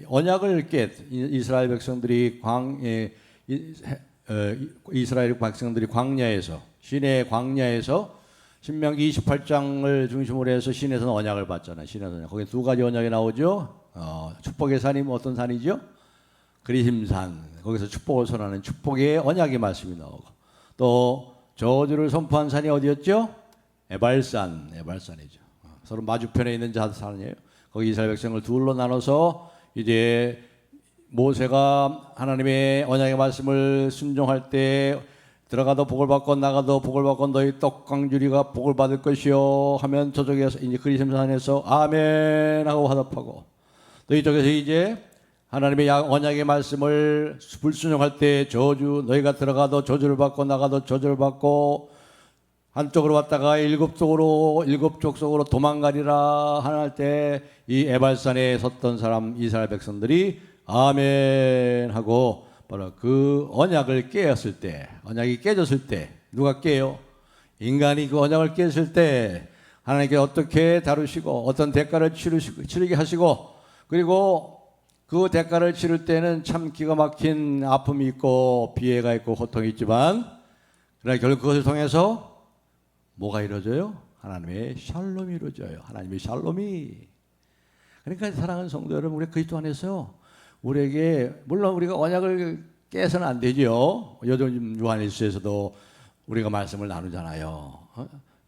언약을 이스라엘 백성들이 이스라엘 백성들이 광야에서 시내 광야에서 신명기 28장을 중심으로 해서 신에서는 언약을 받잖아요. 신에서는 거기 두 가지 언약이 나오죠. 축복의 산이 어떤 산이죠? 그리심산. 거기서 축복을 선언하는 축복의 언약의 말씀이 나오고 또 저주를 선포한 산이 어디였죠? 에발산이죠. 서로 마주편에 있는 산이에요. 거기 이스라엘 백성을 둘로 나눠서 이제 모세가 하나님의 언약의 말씀을 순종할 때 들어가도 복을 받고 나가도 복을 받고 너희 떡강주리가 복을 받을 것이요 하면 저쪽에서 이제 그리심산에서 아멘 하고 화답하고 또 이쪽에서 이제 하나님의 언약의 말씀을 불순종할 때 저주 너희가 들어가도 저주를 받고 나가도 저주를 받고 한쪽으로 왔다가 일곱 쪽 속으로 도망가리라 할 때 이 에발산에 섰던 사람 이스라엘 백성들이 아멘 하고 바로 그 언약을 깨었을 때, 언약이 깨졌을 때 누가 깨요? 인간이 그 언약을 깼을 때 하나님께 어떻게 다루시고 어떤 대가를 치르게 하시고 그리고 그 대가를 치를 때는 참 기가 막힌 아픔이 있고 비애가 있고 고통이 있지만 그러나 결국 그것을 통해서 뭐가 이루어져요? 하나님의 샬롬이 이루어져요. 하나님의 샬롬이. 그러니까 사랑하는 성도 여러분, 우리 그리스도 안에서 우리에게 물론 우리가 언약을 깨서는 안 되죠. 요즘 요한일서에서도 우리가 말씀을 나누잖아요.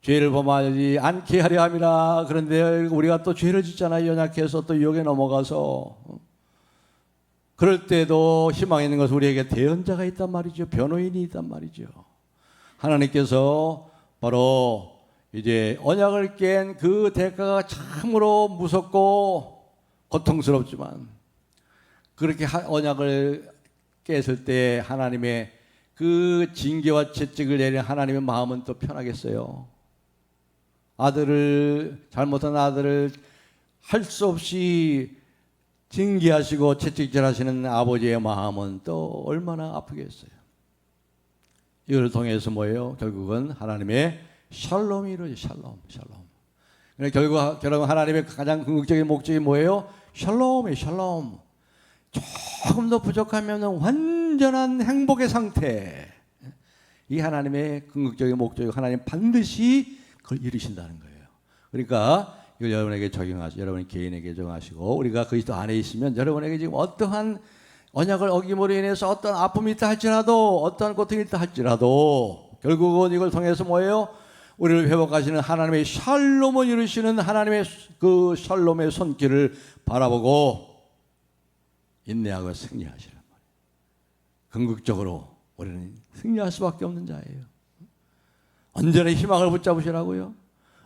죄를 범하지 않게 하려 함이라. 그런데 우리가 또 죄를 짓잖아요. 연약해서 또 유혹에 넘어가서. 그럴 때도 희망 있는 것은 우리에게 대언자가 있단 말이죠. 변호인이 있단 말이죠. 하나님께서 바로 이제 언약을 깬 그 대가가 참으로 무섭고 고통스럽지만 그렇게 언약을 깼을 때 하나님의 그 징계와 채찍을 내린 하나님의 마음은 또 편하겠어요. 잘못한 아들을 할 수 없이 징계하시고 채찍질하시는 아버지의 마음은 또 얼마나 아프겠어요. 이걸 통해서 뭐예요? 결국은 하나님의 샬롬이 이루어져요. 샬롬. 결국 하나님의 가장 궁극적인 목적이 뭐예요? 샬롬이에요. 샬롬. 조금 더 부족하면 완전한 행복의 상태. 이 하나님의 궁극적인 목적이 하나님 반드시 그걸 이루신다는 거예요. 그러니까 이걸 여러분에게 여러분 개인에게 적용하시고 우리가 그리스도 안에 있으면 여러분에게 지금 어떠한 언약을 어김으로 인해서 어떤 아픔이 있다 할지라도 어떤 고통이 있다 할지라도 결국은 이걸 통해서 뭐예요? 우리를 회복하시는 하나님의 샬롬을 이루시는 하나님의 그 샬롬의 손길을 바라보고 인내하고 승리하시란 말이에요. 궁극적으로 우리는 승리할 수밖에 없는 자예요. 언제나 희망을 붙잡으시라고요.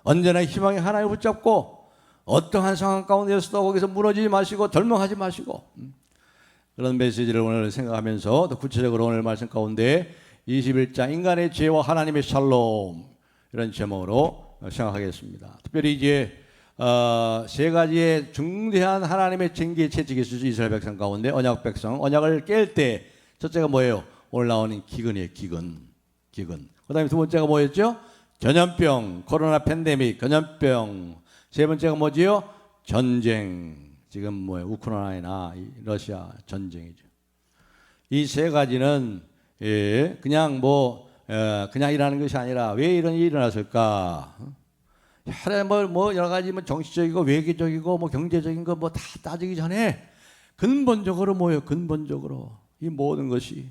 언제나 희망의 하나를 붙잡고 어떠한 상황 가운데서도 거기서 무너지지 마시고 절망하지 마시고 그런 메시지를 오늘 생각하면서 더 구체적으로 오늘 말씀 가운데 21장 인간의 죄와 하나님의 샬롬 이런 제목으로 생각하겠습니다. 특별히 이제 세 가지의 중대한 하나님의 징계 채찍이 있을 이스라엘 백성 가운데 언약 백성 언약을 깰 때 첫째가 뭐예요? 오늘 나오는 기근이에요. 기근. 그 다음에 두 번째가 뭐였죠? 전염병, 코로나 팬데믹, 전염병. 세 번째가 뭐지요? 전쟁. 지금 뭐예요? 우크라이나 러시아 전쟁이죠. 이 세 가지는 그냥 그냥 일하는 것이 아니라 왜 이런 일이 일어났을까? 여러 가지 정치적이고 외교적이고 경제적인 거 다 따지기 전에 근본적으로 뭐예요? 근본적으로 이 모든 것이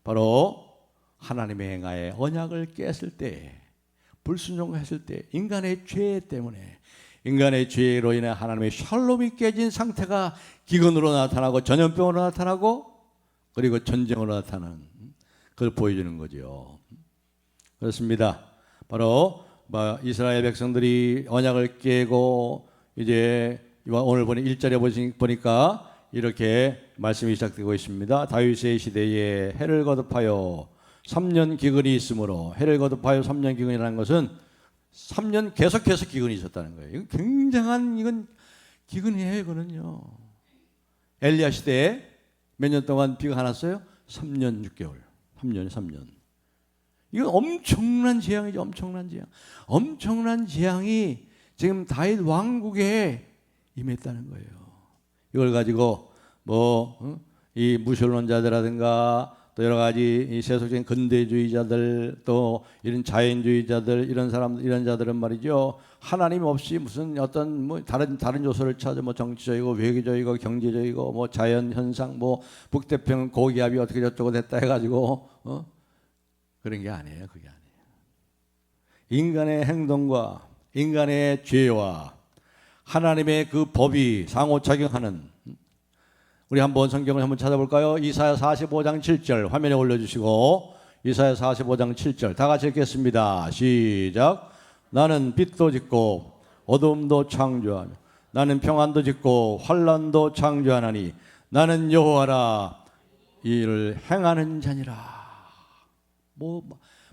바로 하나님의 행하에 언약을 깼을 때, 불순종했을 때, 인간의 죄 때문에 인간의 죄로 인해 하나님의 샬롬이 깨진 상태가 기근으로 나타나고 전염병으로 나타나고 그리고 전쟁으로 나타나는 그걸 보여주는 거죠. 그렇습니다. 바로 이스라엘 백성들이 언약을 깨고 이제 오늘 1절에 보니까 이렇게 말씀이 시작되고 있습니다. 다윗의 시대에 해를 거듭하여 3년 기근이 있으므로 해를 거듭하여 3년 기근이라는 것은 3년 계속해서 기근이 있었다는 거예요. 이건 굉장한 기근이에요. 이거는요. 엘리야 시대에 몇 년 동안 비가 안 왔어요? 3년 6개월. 3년. 이건 엄청난 재앙이죠. 엄청난 재앙이 지금 다윗 왕국에 임했다는 거예요. 이걸 가지고 이 무신론자들이라든가 또 여러 가지 이 세속적인 근대주의자들 또 이런 자연주의자들 이런 사람들 이런 자들은 말이죠. 하나님 없이 무슨 어떤 다른 요소를 찾아 정치적이고 외교적이고 경제적이고 자연 현상 북태평 고기압이 어떻게 저쩌고 됐다 해가지고 그런 게 아니에요. 그게 아니에요. 인간의 행동과 인간의 죄와 하나님의 그 법이 상호작용하는 우리 한번 성경을 한번 찾아볼까요? 이사야 45장 7절 화면에 올려주시고 이사야 45장 7절 다 같이 읽겠습니다. 시작. 나는 빛도 짓고 어둠도 창조하며 나는 평안도 짓고 환난도 창조하나니 나는 여호와라 이 일을 행하는 자니라.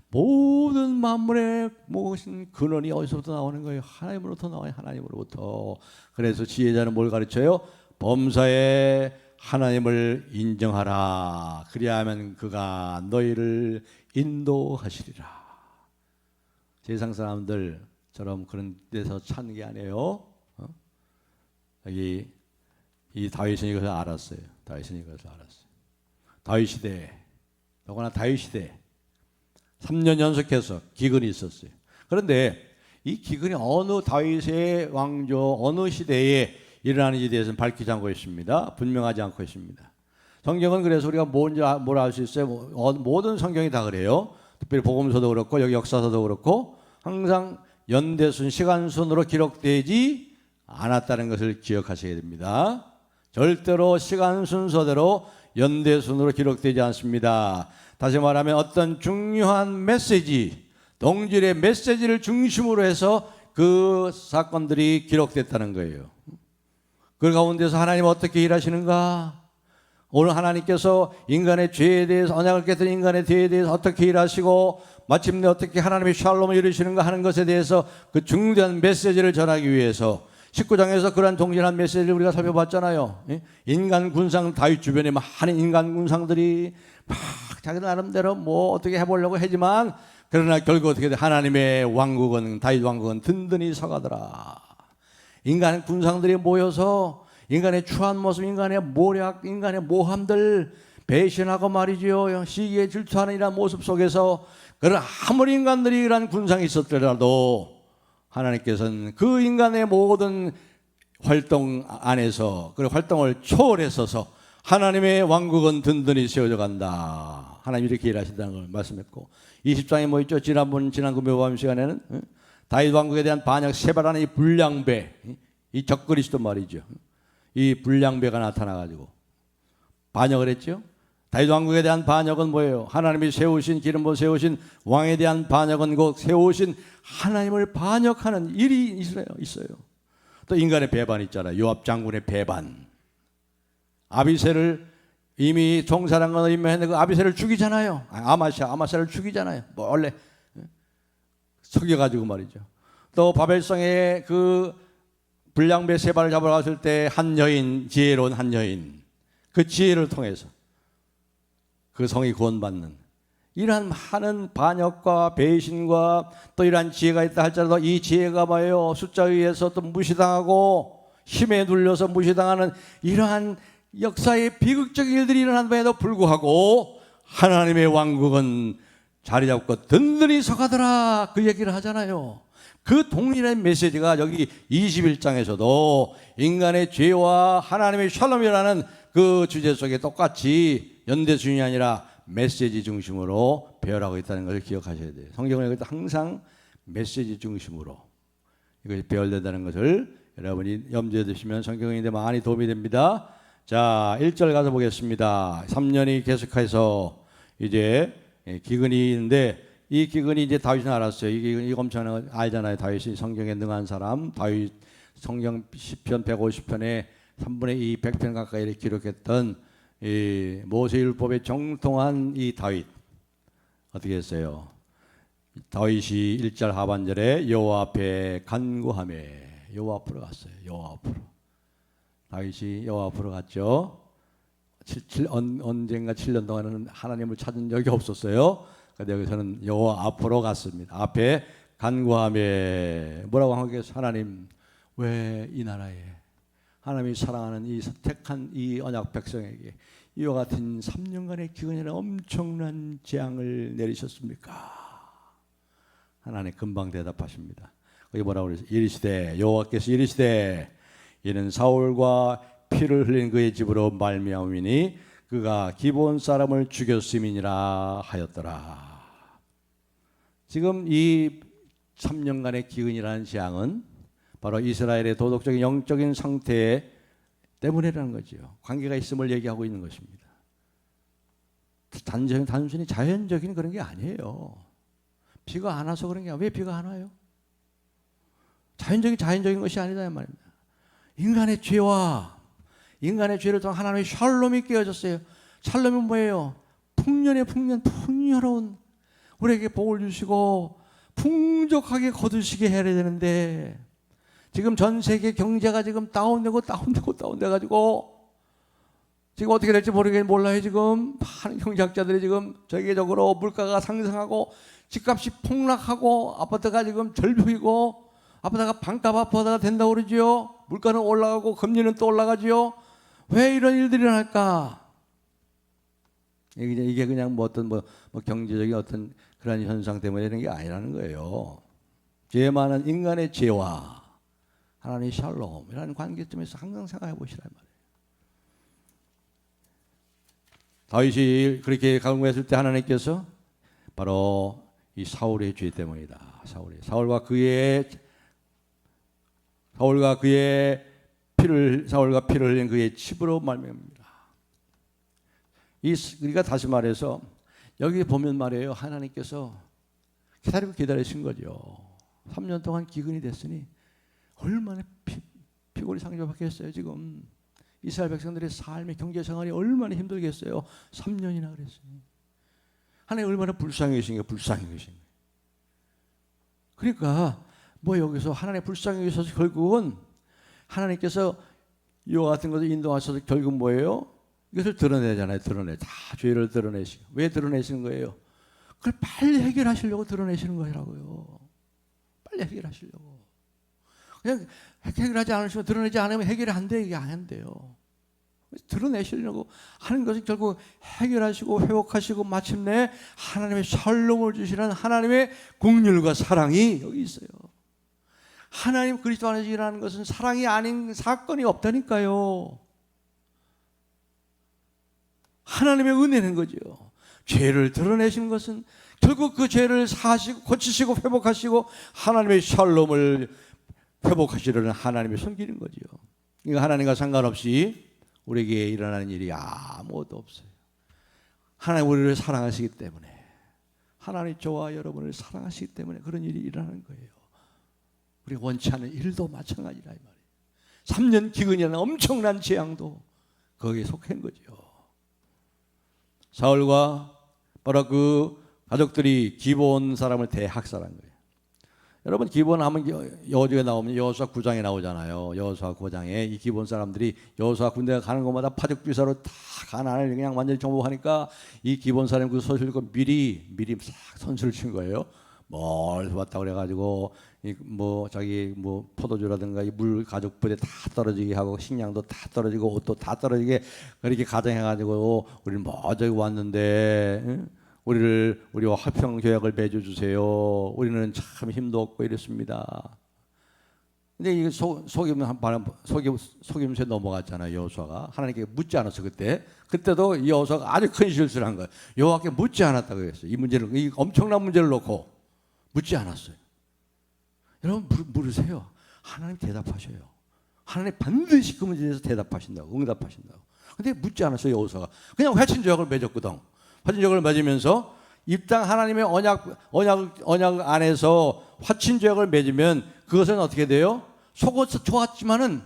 모든 만물의 무엇인 근원이 어디서부터 나오는 거예요? 하나님으로부터 나와요. 하나님으로부터. 그래서 지혜자는 뭘 가르쳐요? 범사에 하나님을 인정하라. 그리하면 그가 너희를 인도하시리라. 세상 사람들처럼 그런 데서 찾는 게 아니에요. 여기 이 다윗은 이것을 알았어요. 다윗은 이것을 알았어요. 다윗 시대, 더구나 다윗 시대 3년 연속해서 기근이 있었어요. 그런데 이 기근이 어느 다윗의 왕조 어느 시대에 일어나는지에 대해서는 밝히지 않고 있습니다. 분명하지 않고 있습니다. 성경은 그래서 우리가 뭘 알 수 있어요? 모든 성경이 다 그래요. 특별히 복음서도 그렇고 여기 역사서도 그렇고 항상 연대순 시간순으로 기록되지 않았다는 것을 기억하셔야 됩니다. 절대로 시간 순서대로 연대순으로 기록되지 않습니다. 다시 말하면 어떤 중요한 메시지, 동질의 메시지를 중심으로 해서 그 사건들이 기록됐다는 거예요. 그 가운데서 하나님 어떻게 일하시는가? 오늘 하나님께서 인간의 죄에 대해서 언약을 깨뜨린 인간의 죄에 대해서 어떻게 일하시고 마침내 어떻게 하나님의 샬롬을 이루시는가 하는 것에 대해서 그 중대한 메시지를 전하기 위해서 19장에서 그러한 동일한 메시지를 우리가 살펴봤잖아요. 인간 군상 다윗 주변에 많은 인간 군상들이 막 자기 나름대로 어떻게 해보려고 하지만 그러나 결국 어떻게 돼? 하나님의 왕국은 다윗 왕국은 든든히 서가더라. 인간 군상들이 모여서 인간의 추한 모습, 인간의 모략, 인간의 모함들 배신하고 말이죠. 시기에 질투하는 이런 모습 속에서 그런 아무리 인간들이 이런 군상이 있었더라도 하나님께서는 그 인간의 모든 활동 안에서 그 활동을 초월해서서 하나님의 왕국은 든든히 세워져 간다. 하나님 이렇게 일하신다는 걸 말씀했고 20장에 있죠? 지난 금요일 시간에는 다윗 왕국에 대한 반역 세발하는 이 불량배, 이 적그리스도 말이죠. 이 불량배가 나타나가지고 반역을 했죠. 다윗 왕국에 대한 반역은 뭐예요? 하나님이 세우신 기름부어 세우신 왕에 대한 반역은 곧 세우신 하나님을 반역하는 일이 있어요. 또 인간의 배반 있잖아요. 요압 장군의 배반. 아비새를 이미 종사랑관을 임명했는데 그 아비새를 죽이잖아요. 아마샤를 죽이잖아요. 원래 속여가지고 말이죠. 또 바벨성에 그 불량배 세발을 잡으러 갔을 때 한 여인, 지혜로운 한 여인, 그 지혜를 통해서 그 성이 구원받는 이러한 많은 반역과 배신과 또 이러한 지혜가 있다 할지라도 이 지혜가 뭐예요? 숫자에 의해서 또 무시당하고 힘에 눌려서 무시당하는 이러한 역사의 비극적인 일들이 일어난데도 불구하고 하나님의 왕국은 자리 잡고 든든히 서가더라 그 얘기를 하잖아요. 그 동일한 메시지가 여기 21장에서도 인간의 죄와 하나님의 샬롬이라는 그 주제 속에 똑같이 연대순이 아니라 메시지 중심으로 배열하고 있다는 것을 기억하셔야 돼요. 성경을 읽을 때 항상 메시지 중심으로 이것이 배열된다는 것을 여러분이 염두에 두시면 성경인데 많이 도움이 됩니다. 자, 1절 가서 보겠습니다. 3년이 계속해서 이제 기근이 있는데 이 기근이 이제 다윗은 알았어요. 이게 엄청난 알잖아요. 다윗이 성경에 능한 사람. 다윗 성경 시편 150편에 3분의 2, 100편 가까이를 기록했던 이 모세율법에 정통한 이 다윗 어떻게 했어요? 다윗이 1절 하반절에 여호와 앞에 간구하며 여호와 앞으로 갔어요. 여호와 앞으로. 다윗이 여호와 앞으로 갔죠. 언젠가 7년 동안은 하나님을 찾은 적이 없었어요. 근데 여기서는 여호와 앞으로 갔습니다. 앞에 간구하며 뭐라고 하겠어요? 하나님 왜 이 나라에 하나님이 사랑하는 이 택한 이 언약 백성에게 이와 같은 3년간의 기근이나 엄청난 재앙을 내리셨습니까? 하나님 금방 대답하십니다. 거기 뭐라고 그러죠? 이르시되 여호와께서 이르시되 이는 사울과 피를 흘린 그의 집으로 말미암으니 그가 기브온 사람을 죽였음이니라 하였더라. 지금 이 3년간의 기근이라는 재앙은 바로 이스라엘의 도덕적인 영적인 상태 때문이라는 거죠. 관계가 있음을 얘기하고 있는 것입니다. 단순히 자연적인 그런 게 아니에요. 비가 안 와서 그런 게 아니에요. 왜 비가 안 와요? 자연적인 것이 아니다 이 말입니다. 인간의 죄를 통해 하나님의 샬롬이 깨어졌어요. 샬롬은 뭐예요? 풍요로운 우리에게 복을 주시고 풍족하게 거두시게 해야 되는데 지금 전 세계 경제가 지금 다운돼가지고 지금 어떻게 될지 몰라요. 지금 많은 경제학자들이 지금 세계적으로 물가가 상승하고 집값이 폭락하고 아파트가 지금 절벽이고 아파트가 반값 아파트가 된다고 그러지요. 물가는 올라가고 금리는 또 올라가지요. 왜 이런 일들이 일어날까? 이게 그냥 어떤 경제적인 어떤 그런 현상 때문에 이런 게 아니라는 거예요. 죄 많은 인간의 죄와 하나님의 샬롬이라는 관계점에서 항상 생각해 보시란 말이에요. 다윗이 그렇게 강구했을 때 하나님께서 바로 이 사울의 죄 때문이다. 사울과 그의 피를 흘린 그의 집으로 말미암습니다. 우리가 다시 말해서 여기 보면 말이에요. 하나님께서 기다리신 거죠. 3년 동안 기근이 됐으니 얼마나 피골이 상처받겠어요. 지금 이스라엘 백성들의 삶의 경제 생활이 얼마나 힘들겠어요. 3년이나 그랬어요. 하나님 얼마나 불쌍히 계신 거예요. 그러니까 여기서 하나님의 불쌍히 계셔서 결국은 하나님께서 이와 같은 것을 인도하셔서 결국 뭐예요? 이것을 드러내잖아요. 다 죄를 드러내시고. 왜 드러내시는 거예요? 그걸 빨리 해결하시려고 드러내시는 거라고요. 빨리 해결하시려고. 그냥 해결하지 않으시면 드러내지 않으면 해결이 안 돼. 이게 안 돼요. 드러내시려고 하는 것은 결국 해결하시고 회복하시고 마침내 하나님의 샬롬을 주시는 하나님의 긍휼과 사랑이 여기 있어요. 하나님 그리스도 안에서 일하는 것은 사랑이 아닌 사건이 없다니까요. 하나님의 은혜는 거죠. 죄를 드러내시는 것은 결국 그 죄를 사하시고 고치시고 회복하시고 하나님의 샬롬을 회복하시려는 하나님의 손길인 거죠. 그러니까 하나님과 상관없이 우리에게 일어나는 일이 아무것도 없어요. 하나님 우리를 사랑하시기 때문에, 하나님 저와 여러분을 사랑하시기 때문에 그런 일이 일어나는 거예요. 우리가 원치 않은 일도 마찬가지라 이 말이에요. 3년 기근이라는 엄청난 재앙도 거기에 속한 거죠. 사울과 바로 그 가족들이 기브온 사람을 대학살한 거예요. 여러분 기브온 하면 여호수아에 나오면 여호수아 9장에 나오잖아요. 여호수아 9장에 이 기브온 사람들이 여호수아 군대가 가는 곳마다 파죽비사로 다 가나안을 그냥 완전히 정복하니까 이 기브온 사람 그 소식을 듣고 미리 싹 선수를 친 거예요. 멀리서 왔다 그래가지고 자기 포도주라든가 이 물 가죽 부대 다 떨어지게 하고 식량도 다 떨어지고 옷도 다 떨어지게 그렇게 가정해가지고 우리는 저기 왔는데 우리와 화평 조약을 맺어 주세요. 우리는 참 힘도 없고 이랬습니다. 근데 이게 속임수에 넘어갔잖아요. 여호수아가 하나님께 묻지 않았어. 그때도 여호수아가 아주 큰 실수를 한 거예요. 여호와께 묻지 않았다고 그랬어요. 이 엄청난 문제를 놓고 묻지 않았어요. 여러분 물으세요. 하나님 대답하셔요. 하나님 반드시 그 문제에 대해서 대답하신다고, 응답하신다고. 근데 묻지 않았어요. 여호수아가 그냥 회친 조약을 맺었거든. 회친 조약을 맺으면서 입당 하나님의 언약 안에서 화친 조약을 맺으면 그것은 어떻게 돼요? 속았지만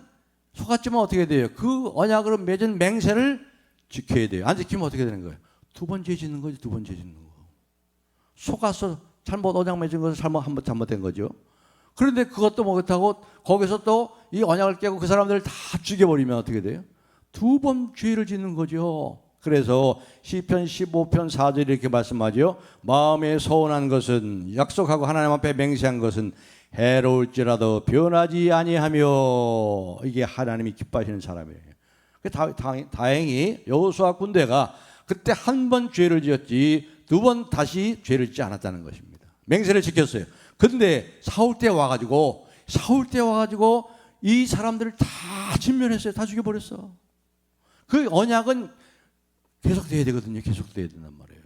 어떻게 돼요? 그 언약으로 맺은 맹세를 지켜야 돼요. 안 지키면 어떻게 되는 거예요? 두 번 죄 짓는 거지. 속아서 언약 맺은 것을 잘못된 거죠. 그런데 그것도 못하고 거기서 또 이 언약을 깨고 그 사람들을 다 죽여버리면 어떻게 돼요? 두 번 죄를 짓는 거죠. 그래서 시편 15편 4절 이렇게 말씀하죠. 마음에 서운한 것은, 약속하고 하나님 앞에 맹세한 것은 해로울지라도 변하지 아니하며. 이게 하나님이 기뻐하시는 사람이에요. 다행히 여호수아 군대가 그때 한 번 죄를 지었지 두 번 다시 죄를 짓지 않았다는 것입니다. 맹세를 지켰어요. 근데 사울 때 와가지고 이 사람들을 다 진멸했어요. 다 죽여버렸어. 그 언약은 계속돼야 되거든요. 계속돼야 된단 말이에요.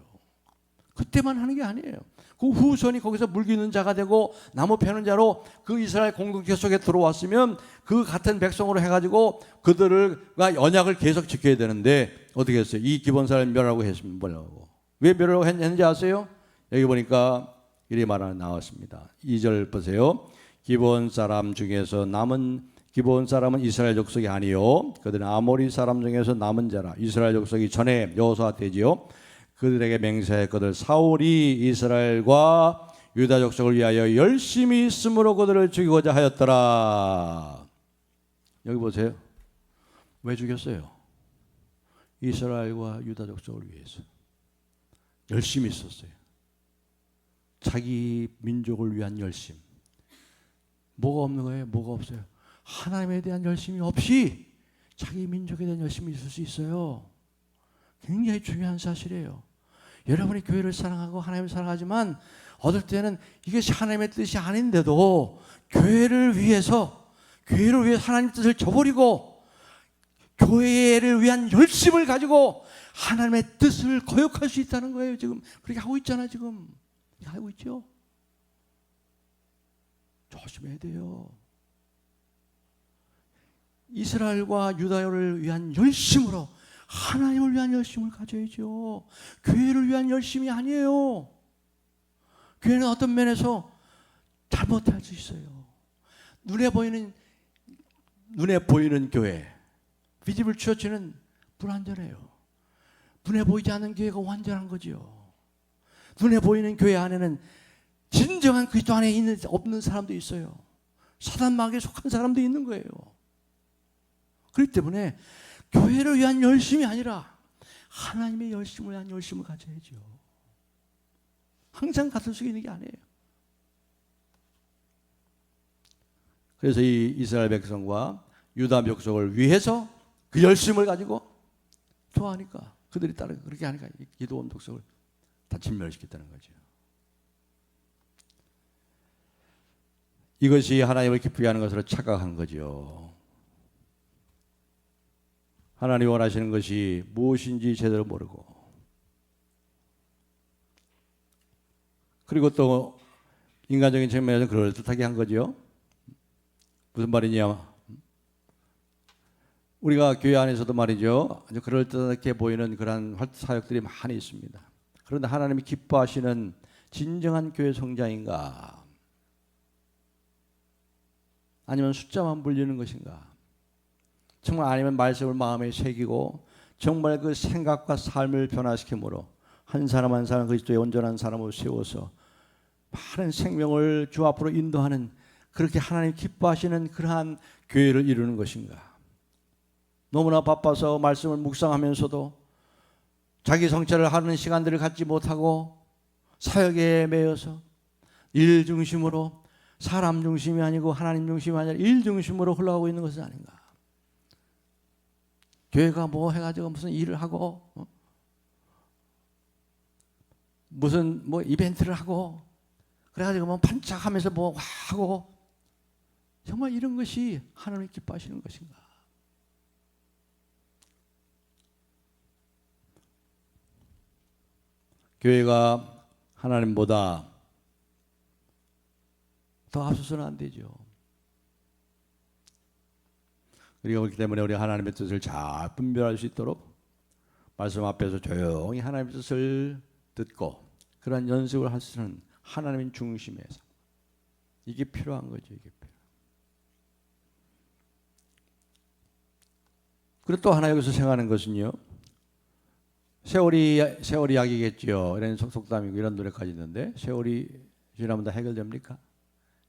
그때만 하는 게 아니에요. 그 후손이 거기서 물기는 자가 되고 나무 패는 자로 그 이스라엘 공동체 속에 들어왔으면 그 같은 백성으로 해가지고 그들과 언약을 계속 지켜야 되는데 어떻게 했어요? 이 기본사를 멸하고 했습니다. 뭐라고? 왜 멸하고 했는지 아세요? 여기 보니까 이리 말하는 나왔습니다. 2절 보세요. 기본 사람 중에서 남은 기본 사람은 이스라엘 족속이 아니요 그들은 아모리 사람 중에서 남은 자라. 이스라엘 족속이 전에 여호수아 때지요. 그들에게 맹세했거늘 사울이 이스라엘과 유다 족속을 위하여 열심히 있으므로 그들을 죽이고자 하였더라. 여기 보세요. 왜 죽였어요? 이스라엘과 유다 족속을 위해서 열심히 있었어요. 자기 민족을 위한 열심. 뭐가 없는 거예요? 뭐가 없어요? 하나님에 대한 열심이 없이 자기 민족에 대한 열심이 있을 수 있어요. 굉장히 중요한 사실이에요. 여러분이 교회를 사랑하고 하나님을 사랑하지만 어떨 때는 이것이 하나님의 뜻이 아닌데도 교회를 위해서 하나님 뜻을 저버리고 교회를 위한 열심을 가지고 하나님의 뜻을 거역할 수 있다는 거예요. 지금 그렇게 하고 있잖아. 지금 하고 있죠. 조심해야 돼요. 이스라엘과 유다를 위한 열심으로 하나님을 위한 열심을 가져야죠. 교회를 위한 열심이 아니에요. 교회는 어떤 면에서 잘못할 수 있어요. 눈에 보이는 교회, 비지블 처치는 불완전해요. 눈에 보이지 않는 교회가 완전한 거죠. 눈에 보이는 교회 안에는 진정한 그리스도 안에 없는 사람도 있어요. 사단마귀에 속한 사람도 있는 거예요. 그렇기 때문에 교회를 위한 열심이 아니라 하나님의 열심을 위한 열심을 가져야죠. 항상 같은 속에 있는 게 아니에요. 그래서 이 이스라엘 백성과 유다 족속을 위해서 그 열심을 가지고 좋아하니까 그들이 따르고 그렇게 하니까 기드온 족속을 다 진멸시켰다는 거죠. 이것이 하나님을 기쁘게 하는 것으로 착각한 거죠. 하나님이 원하시는 것이 무엇인지 제대로 모르고, 그리고 또 인간적인 측면에서 그럴듯하게 한 거죠. 무슨 말이냐? 우리가 교회 안에서도 말이죠, 아주 그럴듯하게 보이는 그런 사역들이 많이 있습니다. 그런데 하나님이 기뻐하시는 진정한 교회 성장인가? 아니면 숫자만 불리는 것인가? 정말 아니면 말씀을 마음에 새기고 정말 그 생각과 삶을 변화시킴으로 한 사람 한 사람 그리스도의 온전한 사람으로 세워서 많은 생명을 주 앞으로 인도하는, 그렇게 하나님 기뻐하시는 그러한 교회를 이루는 것인가? 너무나 바빠서 말씀을 묵상하면서도 자기 성찰을 하는 시간들을 갖지 못하고 사역에 매여서 일 중심으로, 사람 중심이 아니고 하나님 중심이 아니라 일 중심으로 흘러가고 있는 것은 아닌가? 교회가 뭐 해가지고 무슨 일을 하고 무슨 뭐 이벤트를 하고 그래가지고 뭐 반짝하면서 뭐 하고, 정말 이런 것이 하나님 기뻐하시는 것인가? 교회가 하나님보다 더 앞서서는 안 되죠. 그렇기 때문에 우리 하나님의 뜻을 잘 분별할 수 있도록 말씀 앞에서 조용히 하나님의 뜻을 듣고 그런 연습을 할 수 있는 하나님의 중심에서, 이게 필요한 거죠. 이게 필요. 그리고 또 하나 여기서 생각하는 것은요, 세월이 약이겠죠. 이런 속담이고 이런 노래까지 있는데, 세월이 지나면 다 해결됩니까?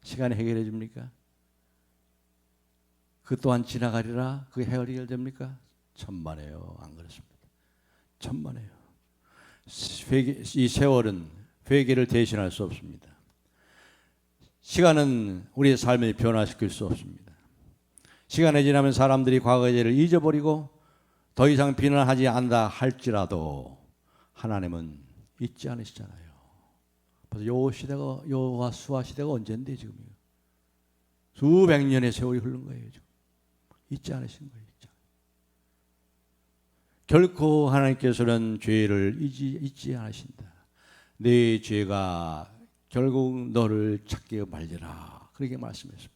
시간이 해결해 줍니까? 그 또한 지나가리라. 그게 해결됩니까? 천만에요. 안 그렇습니다. 천만에요. 이 세월은 회개를 대신할 수 없습니다. 시간은 우리의 삶을 변화시킬 수 없습니다. 시간이 지나면 사람들이 과거의 죄를 잊어버리고 더 이상 비난하지 않다 할지라도 하나님은 잊지 않으시잖아요. 그래서 요 시대가, 요와 수아 시대가 언젠데 지금 수백 년의 세월이 흐른 거예요. 지금 잊지 않으신 거예요. 결코 하나님께서는 죄를 잊지 않으신다. 내 죄가 결국 너를 찾게 말리라. 그렇게 말씀했습니다.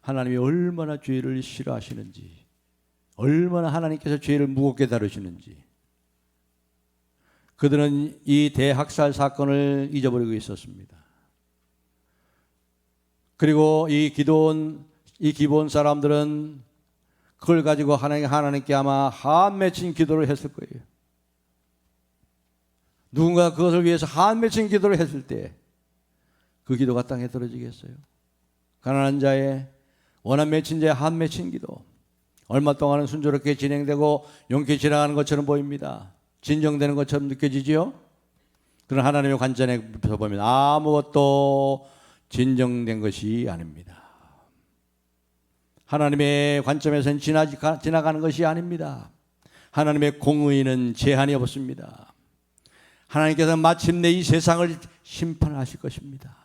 하나님이 얼마나 죄를 싫어하시는지, 얼마나 하나님께서 죄를 무겁게 다루시는지. 그들은 이 대학살 사건을 잊어버리고 있었습니다. 그리고 이 기브온 사람들은 그걸 가지고 하나님께 아마 한 맺힌 기도를 했을 거예요. 누군가 그것을 위해서 한 맺힌 기도를 했을 때 그 기도가 땅에 떨어지겠어요? 가난한 자의, 원한 맺힌 자의 한 맺힌 기도, 얼마 동안은 순조롭게 진행되고 용케 지나가는 것처럼 보입니다. 진정되는 것처럼 느껴지지요? 그러나 하나님의 관점에서 보면 아무것도 진정된 것이 아닙니다. 하나님의 관점에서는 지나가는 것이 아닙니다. 하나님의 공의는 제한이 없습니다. 하나님께서 마침내 이 세상을 심판하실 것입니다.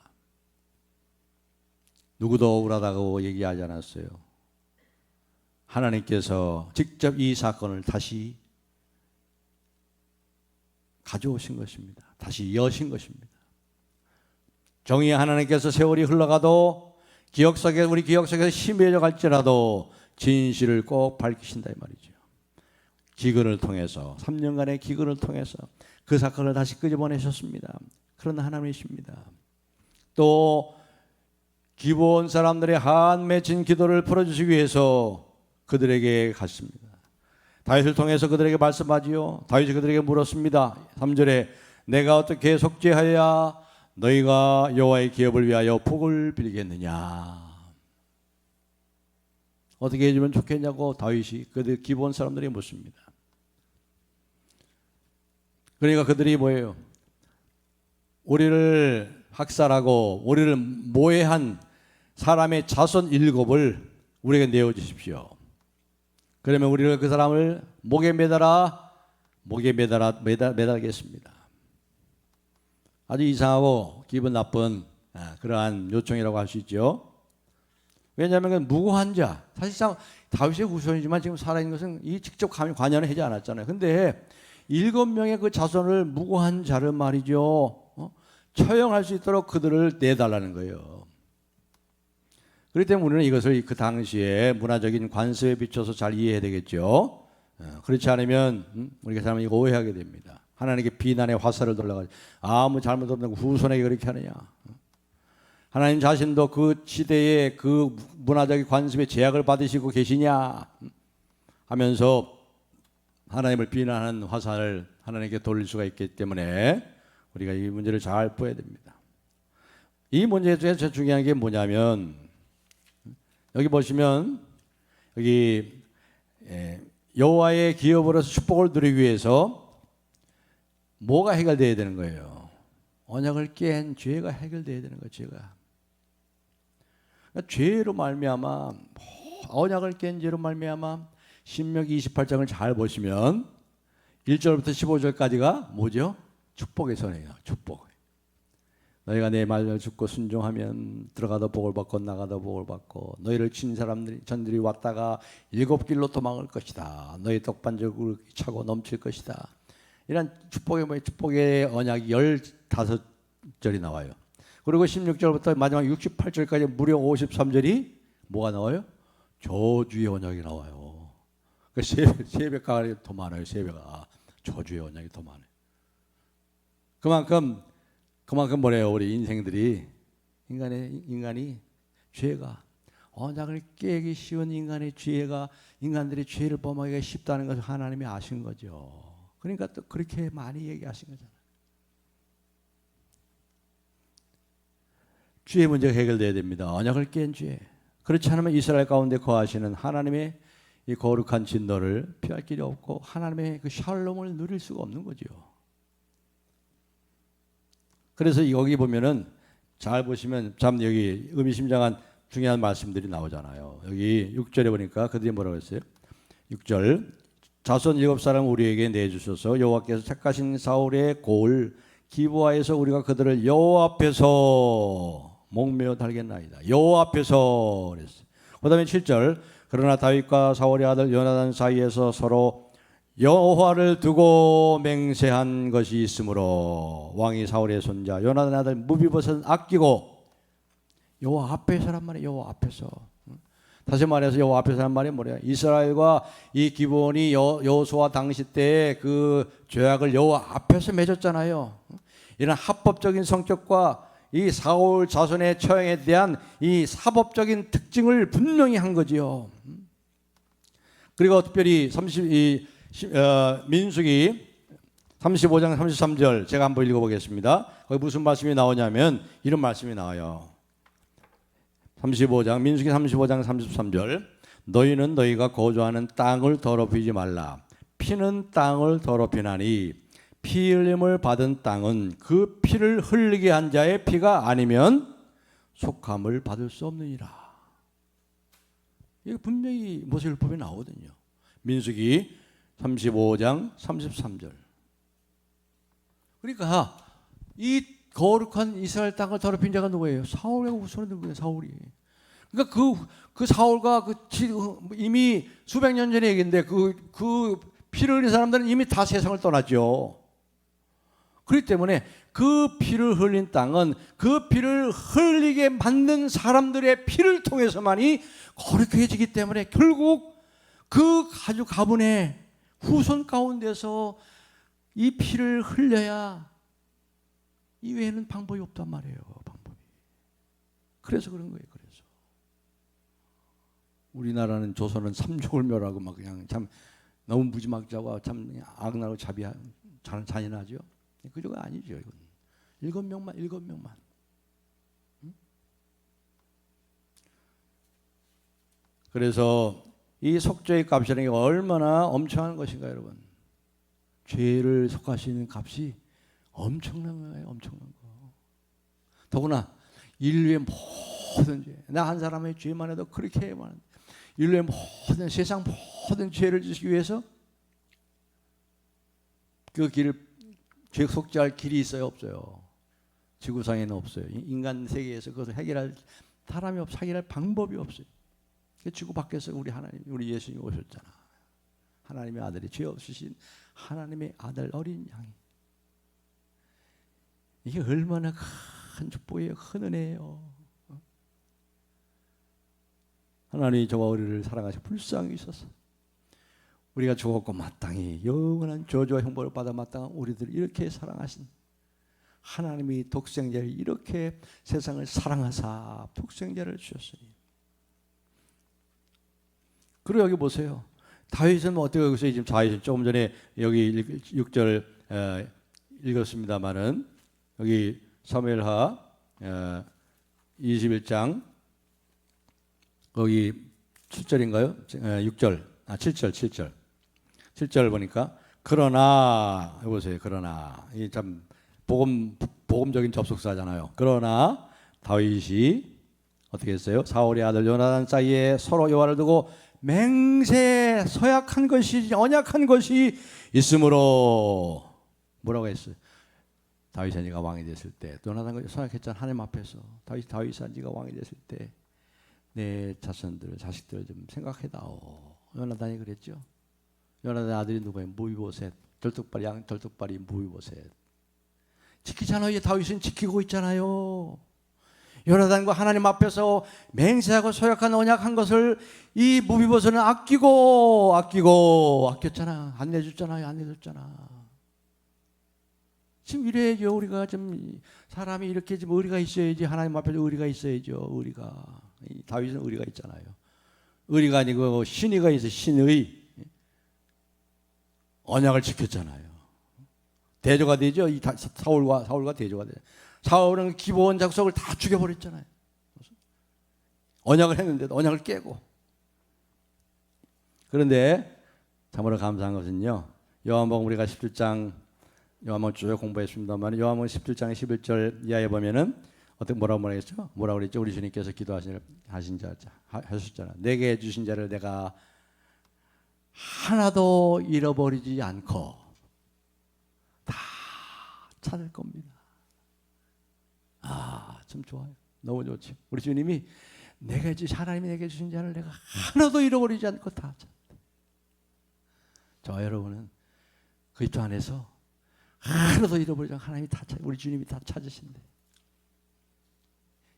누구도 억울하다고 얘기하지 않았어요. 하나님께서 직접 이 사건을 다시 가져오신 것입니다. 다시 여신 것입니다. 정의의 하나님께서 세월이 흘러가도 우리 기억 속에서 심해져 갈지라도 진실을 꼭 밝히신다 이 말이죠. 기근을 통해서 3년간의 기근을 통해서 그 사건을 다시 끄집어내셨습니다. 그런 하나님이십니다. 또 기브온 사람들의 한 맺힌 기도를 풀어주시기 위해서 그들에게 갔습니다. 다윗을 통해서 그들에게 말씀하지요. 다윗이 그들에게 물었습니다. 3절에 내가 어떻게 속죄하여야 너희가 여호와의 기업을 위하여 복을 빌겠느냐. 어떻게 해주면 좋겠냐고 다윗이 그들 기브온 사람들이 묻습니다. 그러니까 그들이 뭐예요? 우리를 학살하고 우리를 모해한 사람의 자손 7을 우리에게 내어주십시오. 그러면 우리를 그 사람을 목에 매달겠습니다. 아주 이상하고 기분 나쁜 그러한 요청이라고 할 수 있죠. 왜냐하면 무고한 자, 사실상 다윗의 후손이지만 지금 살아있는 것은 이 직접 관여는 하지 않았잖아요. 근데 7명의 그 자손을 무고한 자를 말이죠, 처형할 수 있도록 그들을 내달라는 거예요. 그렇기 때문에 우리는 이것을 그 당시에 문화적인 관습에 비춰서 잘 이해해야 되겠죠. 그렇지 않으면 우리가 사람이 이거 오해하게 됩니다. 하나님께 비난의 화살을 돌려가지고 아무 잘못 없는 후손에게 그렇게 하느냐. 하나님 자신도 그 시대의 그 문화적인 관습에 제약을 받으시고 계시냐 하면서 하나님을 비난하는 화살을 하나님께 돌릴 수가 있기 때문에 우리가 이 문제를 잘 보아야 됩니다. 이 문제에 대해서 중요한 게 뭐냐면 여기 보시면 여기 여호와의 기업으로서 축복을 누리기 위해서 뭐가 해결돼야 되는 거예요? 언약을 깬 죄가 해결돼야 되는 거예요. 죄가. 그러니까 죄로 말미암아, 언약을 깬 죄로 말미암아 신명기 28장을 잘 보시면 1절부터 15절까지가 뭐죠? 축복의 선이에요. 축복. 너희가 내 말을 듣고 순종하면 들어가도 복을 받고 나가도 복을 받고 너희를 친 전들이 왔다가 7길로 도망을 것이다. 너희 떡반죽을 차고 넘칠 것이다. 이런 축복의 언약이 15절이 나와요. 그리고 16절부터 마지막 68절까지 무려 53절이 뭐가 나와요? 저주의 언약이 나와요. 그 3배가 더 많아요. 3배가. 저주의 언약이 더 많아요. 그만큼 뭐래요? 우리 인생들이 인간이 죄가 언약을 깨기 쉬운 인간들이 죄를 범하기가 쉽다는 것을 하나님이 아신 거죠. 그러니까 또 그렇게 많이 얘기하신 거잖아요. 죄의 문제가 해결돼야 됩니다. 언약을 깬 죄. 그렇지 않으면 이스라엘 가운데 거하시는 하나님의 이 거룩한 진노를 피할 길이 없고 하나님의 그 샬롬을 누릴 수가 없는 거죠. 그래서 여기 보면은 잘 보시면 참 여기 의미심장한 중요한 말씀들이 나오잖아요. 여기 6절에 보니까 그들이 뭐라고 했어요? 6절 자손 7사람 우리에게 내주셔서 여호와께서 택하신 사울의 고을 기브아에서 우리가 그들을 여호와 앞에서 목매어 달겠나이다. 여호와 앞에서 그랬어요. 그다음에 7절 그러나 다윗과 사울의 아들 요나단 사이에서 서로 여호와를 두고 맹세한 것이 있으므로 왕이 사울의 손자 요나단의 아들 무비보셋은 아끼고 여호와 앞에서란 말이에요. 여호와 앞에서. 다시 말해서 여호와 앞에서란 말이 뭐래요? 이스라엘과 이 기브온이 여호수아 당시 때 그 죄악을 여호와 앞에서 맺었잖아요. 이런 합법적인 성격과 이 사울 자손의 처형에 대한 이 사법적인 특징을 분명히 한 거지요. 그리고 특별히 민수기 35장 33절 제가 한번 읽어보겠습니다. 거기 무슨 말씀이 나오냐면 이런 말씀이 나와요. 35장 민수기 35장 33절 너희는 너희가 거주하는 땅을 더럽히지 말라. 피는 땅을 더럽히나니 피 흘림을 받은 땅은 그 피를 흘리게 한 자의 피가 아니면 속함을 받을 수 없느니라. 이게 분명히 모세율법에 나오거든요. 민수기 35장 33절. 그러니까 이 거룩한 이스라엘 땅을 더럽힌 자가 누구예요? 사울의 후손인 거예요. 사울이. 그러니까 그 사울과 이미 수백 년 전의 얘기인데 그 피를 흘린 사람들은 이미 다 세상을 떠났죠. 그렇기 때문에 그 피를 흘린 땅은 그 피를 흘리게 만든 사람들의 피를 통해서만이 거룩해지기 때문에 결국 그 아주 가문의 후손 가운데서 이 피를 흘려야 이외에는 방법이 없단 말이에요. 방법이. 그래서 그런 거예요. 그래서 우리나라는 조선은 삼족을 멸하고 막 그냥 참 너무 무지막지하고 참 악나고 잔인하죠. 그저가 아니죠. 이건 7명만. 그래서 이 속죄의 값이라는 게 얼마나 엄청난 것인가 여러분. 죄를 속하시는 값이 엄청난 거예요. 엄청난 거. 더구나 인류의 모든 죄. 나 한 사람의 죄만 해도 그렇게 많은 인류의 모든 세상 모든 죄를 지시기 위해서 그 길을 죄 속죄할 길이 있어요? 없어요? 지구상에는 없어요. 인간 세계에서 그것을 해결할 사람이 해결할 방법이 없어요. 지구 밖에서 우리 하나님, 우리 예수님이 오셨잖아. 하나님의 아들이 죄 없으신 하나님의 아들 어린 양이. 이게 얼마나 큰 축복이에요. 큰 은혜예요. 하나님이 저와 우리를 사랑하시고 불쌍히 있어서 우리가 죽었고 마땅히 영원한 저주와 형벌을 받아 마땅한 우리들을 이렇게 사랑하신 하나님이 독생자를 이렇게 세상을 사랑하사 독생자를 주셨으니. 그리고 여기 보세요. 다윗은 어떻게 여기서 지금 다윗은 조금 전에 여기 6절 읽었습니다마는 여기 사무엘하 21장 거기 7절인가요? 6절 7절 보니까 그러나 보세요. 그러나 이 참 복음적인 접속사잖아요. 그러나 다윗이 어떻게 했어요? 사울의 아들 요나단 사이에 서로 여호와를 두고 맹세 서약한 것이 언약한 것이 있으므로 뭐라고 했어요? 다윗이 네가 왕이 됐을 때 요나단과 서약했잖아. 하나님 앞에서 다윗이 네가 왕이 됐을 때 내 자식들을 좀 생각해다오. 요나단이 그랬죠. 요나단의 아들이 누구예요? 무비보셋. 양 절뚝발이 무비보셋. 지키잖아요. 이제 다윗은 지키고 있잖아요. 요나단과 하나님 앞에서 맹세하고 서약한 언약한 것을 이 무비보셋은 아꼈잖아. 안 내줬잖아. 지금 이래야죠. 우리가 좀 사람이 이렇게 좀 의리가 있어야지. 하나님 앞에 의리가 있어야죠. 의리가. 다윗은 의리가 있잖아요. 의리가 아니고 신의가 있어. 신의 언약을 지켰잖아요. 대조가 되죠. 이 사울과 대조가 돼요. 사울은 기브온 작석을 다 죽여버렸잖아요. 언약을 했는데도 언약을 깨고. 그런데 참으로 감사한 것은요. 요한복음 우리가 17장 요한복음 쭉 공부했습니다만 요한복음 17장 11절 이하에 보면은 어떻게 뭐라고 했죠? 뭐라고 그랬죠? 우리 주님께서 하셨잖아. 내게 주신 자를 내가 하나도 잃어버리지 않고 다 찾을 겁니다. 참 좋아요. 너무 좋죠. 우리 주님이 하나님이 내게 주신 자를 내가 하나도 잃어버리지 않고 다 찾는다. 저와 여러분은 그리스도 안에서 하나도 잃어버리지 않고 하나님이 우리 주님이 다 찾으신대.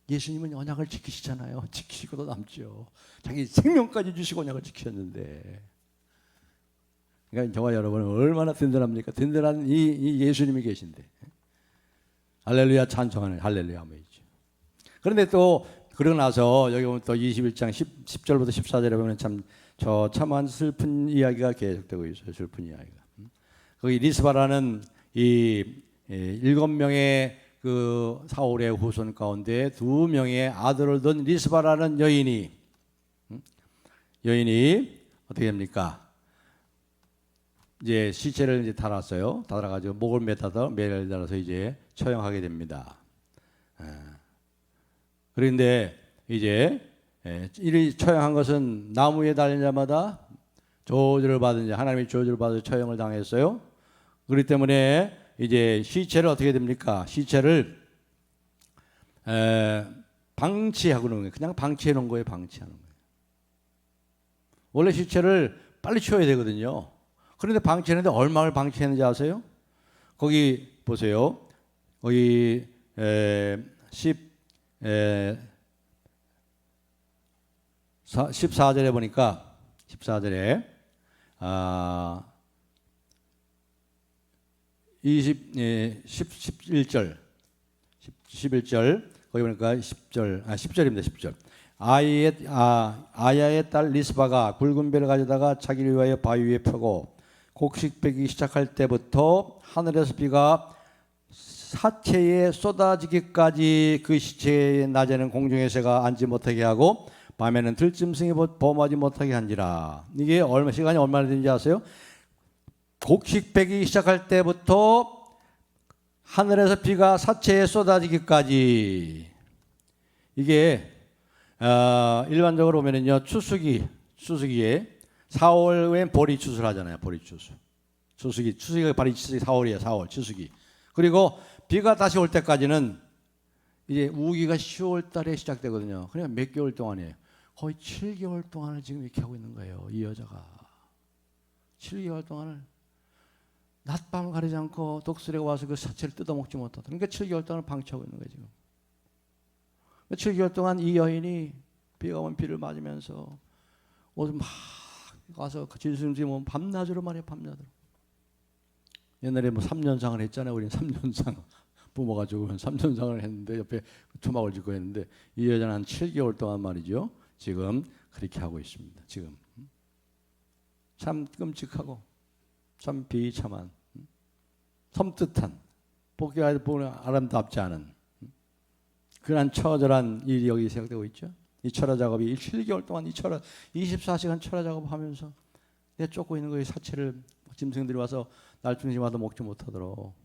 예수님은 언약을 지키시잖아요. 지키시고도 남죠. 자기 생명까지 주시고 언약을 지키셨는데. 그러니까 저와 여러분은 얼마나 든든합니까? 든든한 이 예수님이 계신데. 할렐루야 찬송하는 할렐루야 아멘이죠. 그런데 또 그러고 나서 여기 보면 또 21장 10절부터 14절에 보면 참 슬픈 이야기가 계속되고 있어요. 슬픈 이야기가. 거기 리스바라는 이 7명의 그 사울의 후손 가운데 2명의 아들을 둔 리스바라는 여인이 어떻게 됩니까? 이제 시체를 이제 달았어요. 달아가지고 목을 매달아서 이제 처형하게 됩니다. 그런데 이제 이 처형한 것은 나무에 달린 자마다 저주를 받은 자, 하나님의 저주를 받아 처형을 당했어요. 그렇기 때문에 이제 시체를 어떻게 됩니까? 시체를 방치하고 놓은 거예요. 그냥 방치해 놓은 거예요. 방치하는 거예요. 원래 시체를 빨리 치워야 되거든요. 그런데 방치했는데 얼마를 방치했는지 아세요? 거기 보세요. 거기 14절에 보니까 14절에 11절 거기 보니까 10절입니다. 10절. 아야의 딸 리스바가 굵은 배를 가져다가 자기를 위하여 바위 위에 펴고 곡식 빼기 시작할 때부터 하늘에서 비가 사체에 쏟아지기까지 그 시체의 낮에는 공중의 새가 앉지 못하게 하고 밤에는 들짐승이 범하지 못하게 한지라. 이게 시간이 얼마나 되는지 아세요? 곡식 빼기 시작할 때부터 하늘에서 비가 사체에 쏟아지기까지. 이게 일반적으로 보면은요 추수기에 4월에 보리 추수를 하잖아요. 보리 추수. 추수기가 바로 4월이에요. 4월 추수기. 그리고 비가 다시 올 때까지는 이제 우기가 10월 달에 시작되거든요. 그러니까 몇 개월 동안이에요. 거의 7개월 동안을 지금 이렇게 하고 있는 거예요. 이 여자가 7개월 동안을 낮밤 가리지 않고 독수리가 와서 그 사체를 뜯어먹지 못하다. 그러니까 7개월 동안을 방치하고 있는 거예요. 지금 7개월 동안 이 여인이 비가 오면 비를 맞으면서 옷을 막 가서 질승지 뭐 밤낮으로 말이에요. 밤낮으로. 옛날에 뭐 3년상을 했잖아요. 우리는 3년상 부모가 죽으면 3년상을 했는데 옆에 초막을 짓고 했는데 이 여자는 한 7개월 동안 말이죠. 지금 그렇게 하고 있습니다. 지금 참 끔찍하고 참 비참한 섬뜩한 보기가 보면 아름답지 않은 그런 처절한 일이 여기 시작되고 있죠. 이 철화 작업이 7개월 동안 24시간 철화 작업하면서 내쫓고 있는 거예요. 사체를 짐승들이 와서 날중지마다 먹지 못하도록.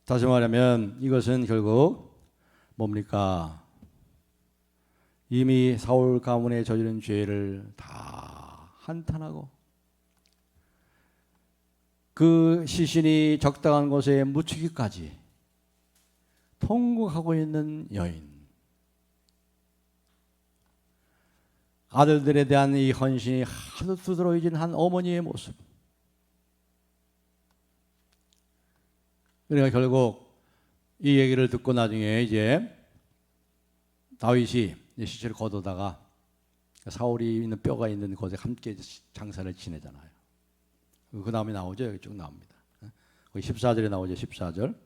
다시 말하면 이것은 결국 뭡니까? 이미 사울 가문에 저지른 죄를 다 한탄하고 그 시신이 적당한 곳에 묻히기까지 통곡하고 있는 여인. 아들들에 대한 이 헌신이 하도 두드러진 한 어머니의 모습. 그러니까 결국 이 얘기를 듣고 나중에 이제 다윗이 시체를 거두다가 사울이 있는 뼈가 있는 곳에 함께 장사를 지내잖아요. 그 다음에 나오죠. 여기 쭉 나옵니다. 14절에 나오죠. 14절.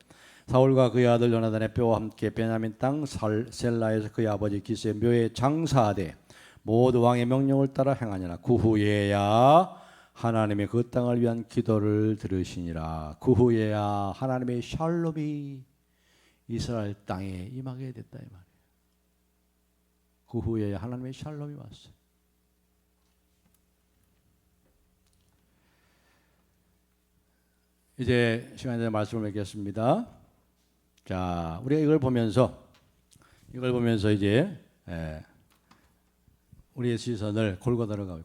사울과 그의 아들 요나단의 뼈와 함께 베냐민 땅 셀라에서 그의 아버지 기스의 묘에 장사하되 모두 왕의 명령을 따라 행하니라. 그 후에야 하나님의 그 땅을 위한 기도를 들으시니라. 그 후에야 하나님의 샬롬이 이스라엘 땅에 임하게 됐다 이 말이에요. 그 후에야 하나님의 샬롬이 왔어요. 이제 시간이 되어 말씀을 맺겠습니다. 자, 우리가 이걸 보면서 이제 우리의 시선을 골고다로 가요.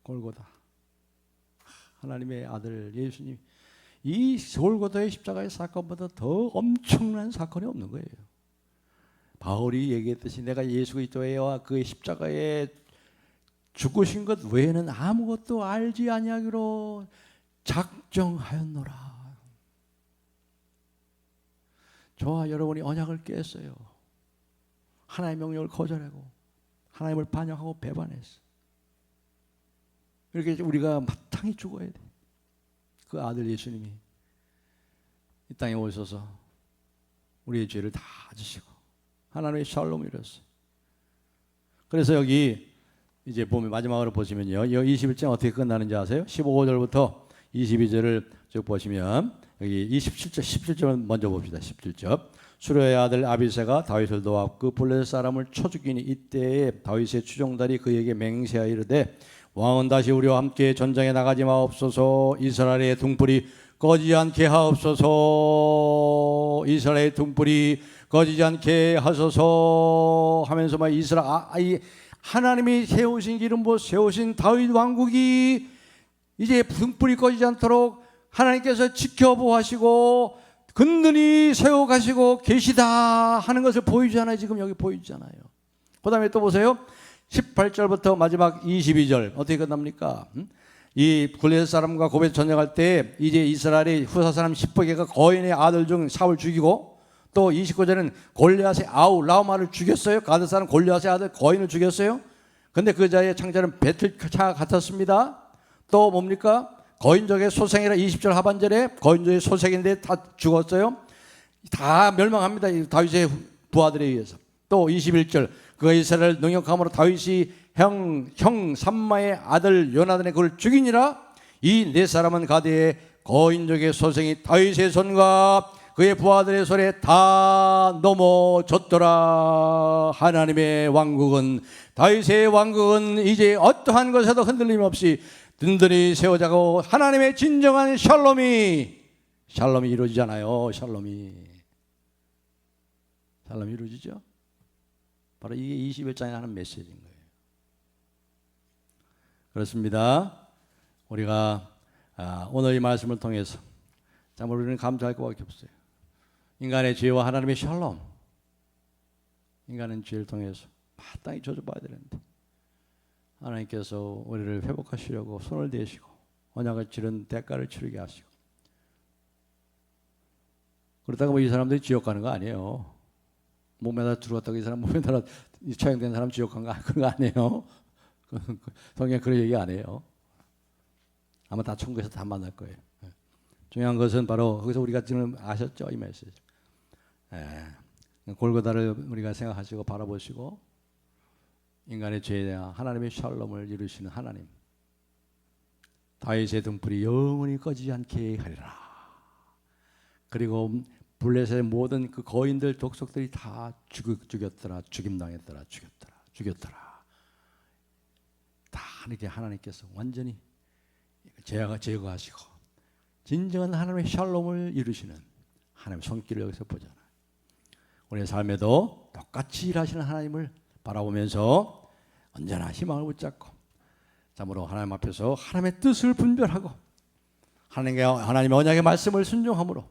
골고다. 하나님의 아들 예수님, 이 골고다의 십자가의 사건보다 더 엄청난 사건이 없는 거예요. 바울이 얘기했듯이 내가 예수 그리스도와 그의 십자가에 죽으신 것 외에는 아무것도 알지 아니하기로 작정하였노라. 저와 여러분이 언약을 깼어요. 하나님의 명령을 거절하고 하나님을 반역하고 배반했어. 이렇게 우리가 마땅히 죽어야 돼. 그 아들 예수님이 이 땅에 오셔서 우리의 죄를 다 지시고 하나님의 샬롬을 이뤘어요. 그래서 여기 이제 보면 마지막으로 보시면요, 이 21장 어떻게 끝나는지 아세요? 15절부터 22절을 쭉 보시면 여기 17절 먼저 봅시다. 17절. 수르의 아들 아비새가 다윗을 도와 그 블레셋 사람을 쳐 죽이니 이때에 다윗의 추종달이 그에게 맹세하여 이르되 왕은 다시 우리와 함께 전장에 나가지 마옵소서. 이스라엘의 등불이 꺼지지 않게 하옵소서. 이스라엘의 등불이 꺼지지 않게 하소서 하면서 막 하나님이 세우신 기름 세우신 다윗 왕국이 이제 등불이 꺼지지 않도록 하나님께서 지켜보하시고 근근히 세워가시고 계시다 하는 것을 보여주잖아요. 지금 여기 보여주잖아요. 그 다음에 또 보세요. 18절부터 마지막 22절 어떻게 끝납니까? 이 블레셋 사람과 고벳 전쟁할 때 이제 이스라엘의 후사 사람 10개가 거인의 아들 중 사울 죽이고 또 29절에는 골리앗의 라우마를 죽였어요. 가드 사람 골리앗의 아들 거인을 죽였어요. 근데 그 자리에 창자는 배틀차 같았습니다. 또 뭡니까? 거인족의 소생이라 20절 하반절에 거인족의 소생인데 다 죽었어요. 다 멸망합니다. 다윗의 부하들에 의해서. 또 21절 그 이스라엘 능욕함으로 다윗이 형 삼마의 아들 요나단의 그를 죽이니라. 이 네 사람은 가드의 거인족의 소생이 다윗의 손과 그의 부하들의 손에 다 넘어졌더라. 하나님의 왕국은 다윗의 왕국은 이제 어떠한 것에도 흔들림 없이 든든히 세워자고 하나님의 진정한 샬롬이 이루어지잖아요. 샬롬이 이루어지죠. 바로 이게 21장에 하는 메시지인 거예요. 그렇습니다. 우리가 오늘 이 말씀을 통해서 참 우리는 감사할 것밖에 없어요. 인간의 죄와 하나님의 샬롬. 인간은 죄를 통해서 마땅히 저주받아야 되는데 하나님께서 우리를 회복하시려고 손을 대시고 언약을 치른 대가를 치르게 하시고 그렇다고 뭐 이 사람들이 지옥 가는 거 아니에요. 몸에다 들어갔다고 이 사람 몸에다 처형된 사람 지옥 간 거 그런 거 아니에요. 성경 그런 얘기 안 해요. 아마 다 천국에서 다 만날 거예요. 중요한 것은 바로 거기서 우리가 지금 아셨죠? 이 메시지. 골고다를 우리가 생각하시고 바라보시고 인간의 죄에 대한 하나님의 샬롬을 이루시는 하나님, 다윗의 등불이 영원히 꺼지지 않게 하리라. 그리고 블레셋의 모든 그 거인들 독속들이 다 죽였더라. 죽였더라. 다 이렇게 하나님께서 완전히 제거하시고 진정한 하나님의 샬롬을 이루시는 하나님의 손길을 여기서 보잖아요. 우리의 삶에도 똑같이 일하시는 하나님을 바라보면서 언제나 희망을 붙잡고 참으로 하나님 앞에서 하나님의 뜻을 분별하고 하나님의 언약의 말씀을 순종함으로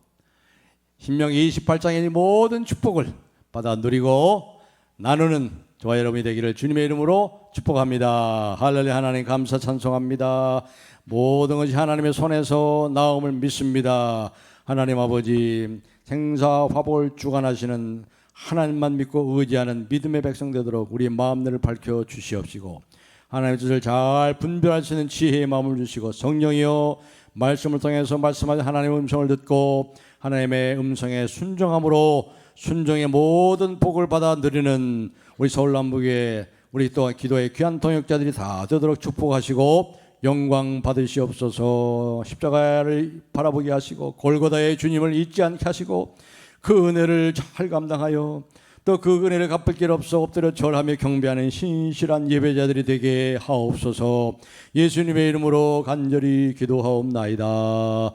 신명기 28장의 모든 축복을 받아 누리고 나누는 저와 여러분이 되기를 주님의 이름으로 축복합니다. 할렐루야. 하나님 감사 찬송합니다. 모든 것이 하나님의 손에서 나옴을 믿습니다. 하나님 아버지 생사화복을 주관하시는 하나님만 믿고 의지하는 믿음의 백성 되도록 우리의 마음들을 밝혀 주시옵시고 하나님의 뜻을 잘 분별할 수 있는 지혜의 마음을 주시고 성령이여 말씀을 통해서 말씀하신 하나님의 음성을 듣고 하나님의 음성에 순종함으로 순종의 모든 복을 받아 누리는 우리 서울 남북의 우리 또한 기도의 귀한 동역자들이 다 되도록 축복하시고 영광 받으시옵소서. 십자가를 바라보게 하시고 골고다의 주님을 잊지 않게 하시고 그 은혜를 잘 감당하여 또 그 은혜를 갚을 길 없어 엎드려 절하며 경배하는 신실한 예배자들이 되게 하옵소서. 예수님의 이름으로 간절히 기도하옵나이다.